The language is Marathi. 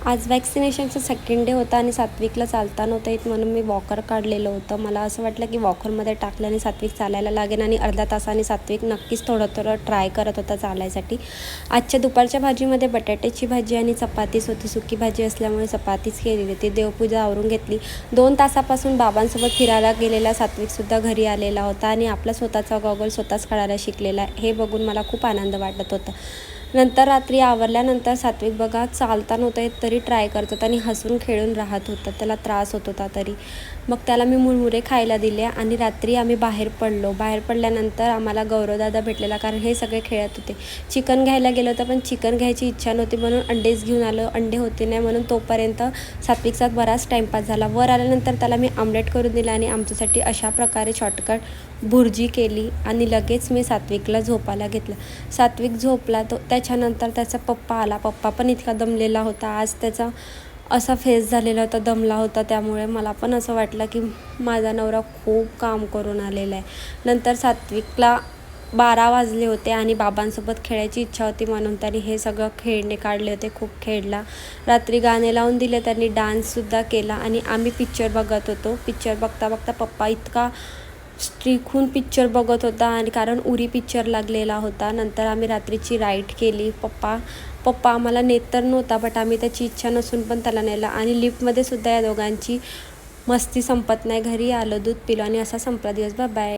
आज वॅक्सिनेशनचा सेकंड डे होता आणि सात्विकला चालता नव्हतं येत म्हणून मी वॉकर काढलेलं होतं. मला असं वाटलं की वॉकरमध्ये टाकल्याने सात्विक चालायला लागेल आणि अर्ध्या तासाने सात्विक नक्कीच थोडं ट्राय करत होता चालायसाठी. आजच्या दुपारच्या भाजीमध्ये बटाट्याची भाजी आणि चपातीच होती. सुकी भाजी असल्यामुळे चपातीच केलेली होती. देवपूजा आवरून घेतली. 2 तासापासून बाबांसोबत फिरायला गेलेला सात्विकसुद्धा घरी आलेला होता आणि आपला स्वतःचा गॉगल स्वतःच काढायला शिकलेला. हे बघून मला खूप आनंद वाटत होता. नंतर रात्री आवरल्यानंतर सात्विक बघा चालता नव्हतं येत तरी ट्राय करत होता आणि हसून खेळून राहत होता. त्याला त्रास होत होता तरी. मग त्याला मी मुरमुरे खायला दिले आणि रात्री आम्ही बाहेर पडलो. बाहेर पडल्यानंतर आम्हाला गौरवदादा भेटलेला, कारण हे सगळे खेळत होते. चिकन घ्यायला गेलं होतं पण चिकन घ्यायची इच्छा नव्हती म्हणून अंडेच घेऊन आलो. अंडे होते नाही म्हणून तोपर्यंत सात्विकचा बराच टाईमपास झाला. वर आल्यानंतर त्याला मी आमलेट करून दिला आणि आमच्यासाठी अशा प्रकारे शॉर्टकट भुर्जी केली आणि लगेच मी सात्विकला झोपायला घेतलं. सात्विक झोपला. त्याच्यानंतर त्याचा पप्पा आला. पप्पा पण इतका दमलेला होता. आज त्याचा असा फेस झालेला होता, दमला होता. त्यामुळे मला पण असं वाटलं की माझा नवरा खूप काम करून आलेला आहे. नंतर सात्विकला 12 वाजले होते आणि बाबांसोबत खेळायची इच्छा होती म्हणून त्यांनी हे सगळं खेळणे काढले होते. खूप खेळला. रात्री गाणे लावून दिले. त्यांनी डान्ससुद्धा केला आणि आम्ही पिक्चर बघत होतो. पिक्चर बघता बघता पप्पा इतका स्ट्रीक पिक्चर बघत होता आणि कारण उरी पिक्चर लागलेला होता. नंतर आम्ही रात्रीची राईड केली. पप्पा आम्हाला नेत तर नव्हता बट आम्ही त्याची इच्छा नसून पण त्याला नेलं आणि लिफ्टमध्ये सुद्धा या दोघांची मस्ती संपत नाही. घरी आलो, दूध पिलो आणि असा संपला दिवस. बाय.